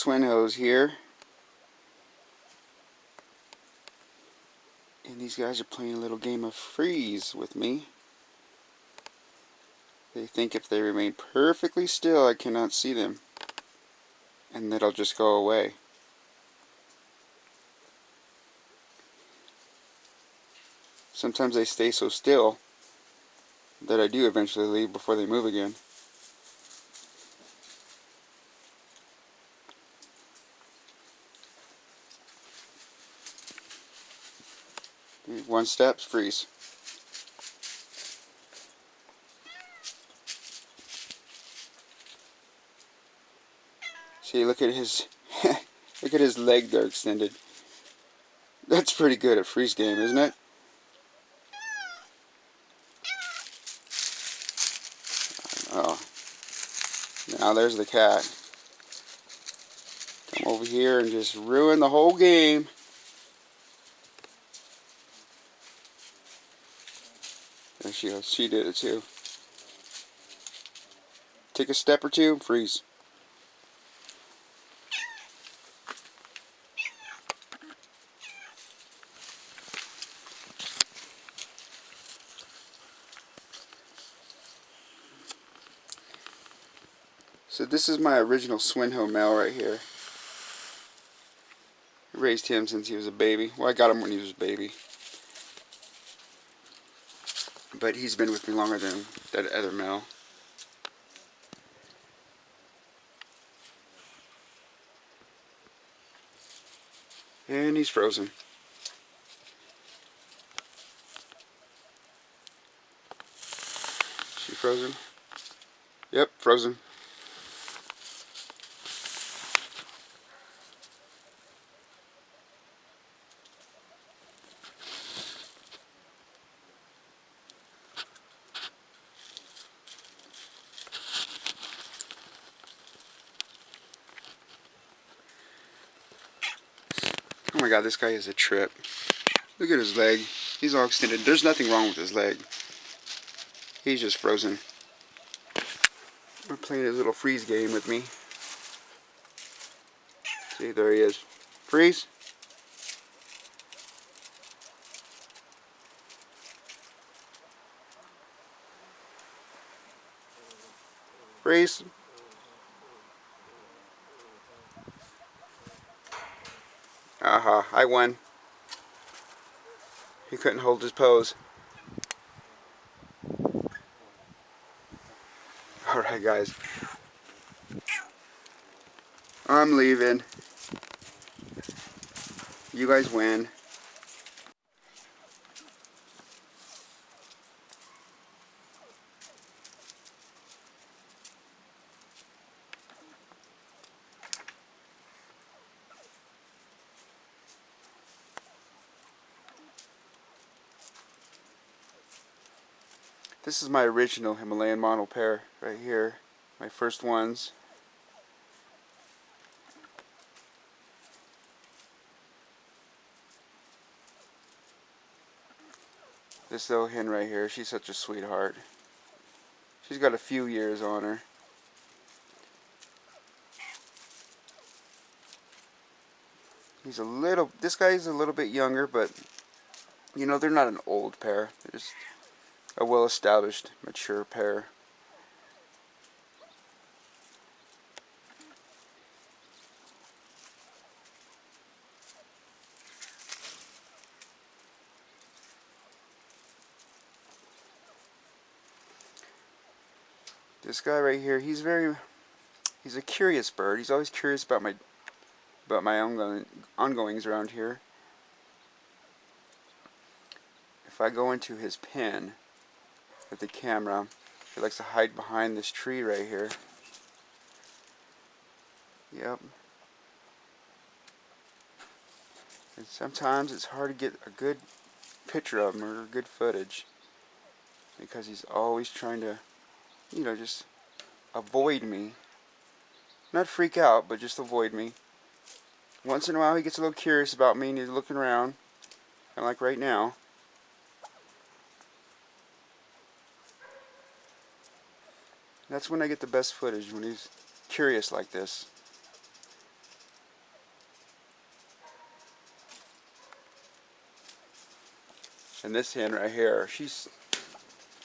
Swinhoes here, and these guys are playing a little game of freeze with me. They think if they remain perfectly still I cannot see them, and that I'll just go away. Sometimes they stay so still that I do eventually leave before they move again. One step, freeze. See, look at his look at his leg there extended. That's pretty good at freeze game, isn't it? Oh, now there's the cat. Come over here and just ruin the whole game. There she goes. She did it too. Take a step or two, freeze. So this is my original Swinho male right here. I raised him since he was a baby. Well, I got him when he was a baby. But he's been with me longer than that other male. And he's frozen. She frozen? Yep, frozen. Oh my god, this guy is a trip. Look at his leg. He's all extended. There's nothing wrong with his leg. He's just frozen. We're playing his little freeze game with me. See, there he is. Freeze. Freeze. Aha, I won. He couldn't hold his pose. Alright guys. I'm leaving. You guys win. This is my original Himalayan model pair right here. My first ones. This little hen right here, she's such a sweetheart. She's got a few years on her. This guy's a little bit younger, but you know, they're not an old pair. They're just a well-established, mature pair. This guy right here, he's a curious bird. He's always curious about my ongoings around here. If I go into his pen with the camera, he likes to hide behind this tree right here. Yep. And sometimes it's hard to get a good picture of him or good footage because he's always trying to, you know, just avoid me. Not freak out, but just avoid me. Once in a while he gets a little curious about me and he's looking around, kind of like right now. That's when I get the best footage, when he's curious like this. And this hen right here, she's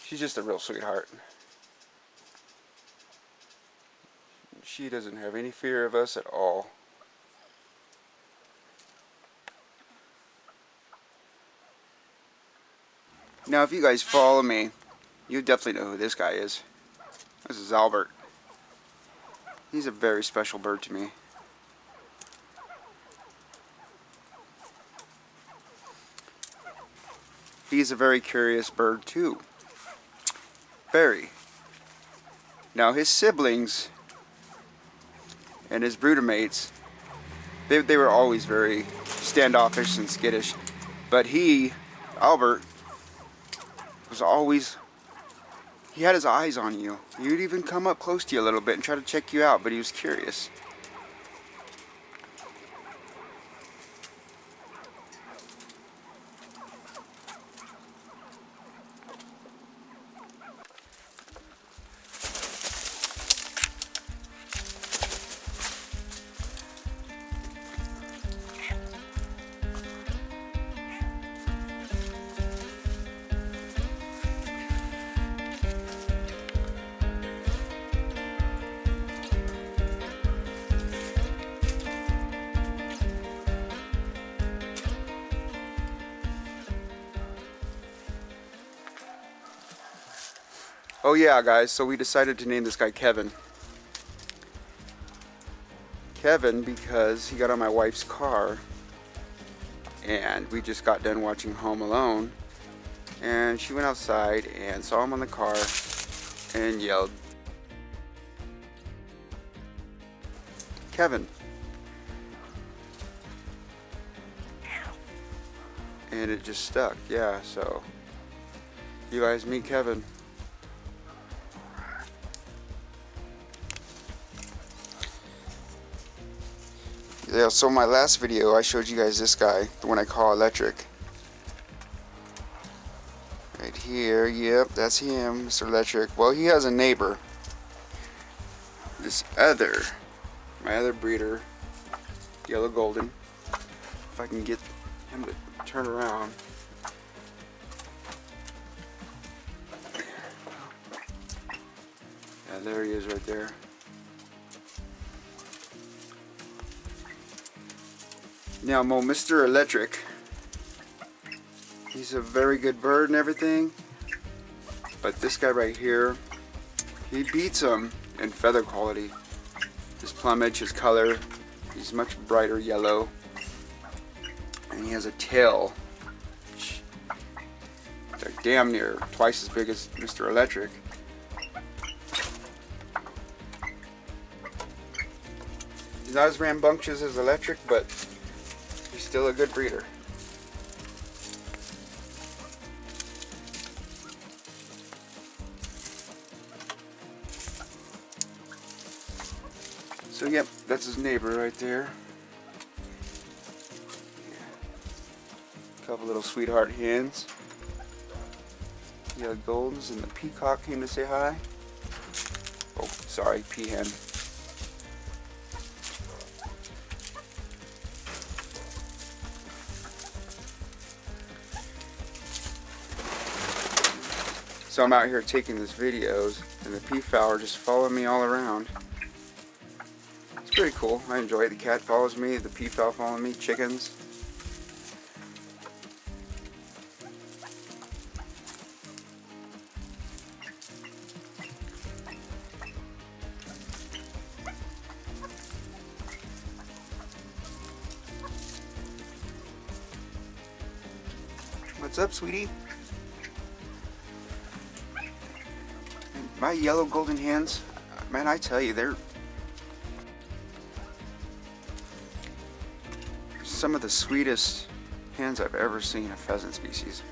just a real sweetheart. She doesn't have any fear of us at all. Now, if you guys follow me, you definitely know who this guy is. This is Albert. He's a very special bird to me. He's a very curious bird too. Very. Now his siblings and his brooder mates, they were always very standoffish and skittish. But he, Albert, was always, he had his eyes on you. He would even come up close to you a little bit and try to check you out, but he was curious. Oh yeah, guys, so we decided to name this guy Kevin. Kevin because he got on my wife's car and we just got done watching Home Alone, and she went outside and saw him on the car and yelled, "Kevin." And it just stuck, yeah, so you guys meet Kevin. Yeah, so my last video I showed you guys this guy, the one I call Electric. Right here, yep, that's him, Mr. Electric. Well, he has a neighbor. My other breeder, Yellow Golden. If I can get him to turn around. Yeah, there he is right there. Now, Mr. Electric, he's a very good bird and everything, but this guy right here, he beats him in feather quality. His plumage, his color, he's much brighter yellow, and he has a tail like damn near twice as big as Mr. Electric. He's not as rambunctious as Electric, but he's still a good breeder. So yep, that's his neighbor right there. A couple little sweetheart hens. Yellow Goldens, and the peacock came to say hi. Oh, sorry, peahen. So I'm out here taking these videos, and the peafowl are just following me all around. It's pretty cool. I enjoy it. The cat follows me, the peafowl follow me, chickens. What's up, sweetie? My Yellow Golden hens, man, I tell you, they're some of the sweetest hens I've ever seen of pheasant species.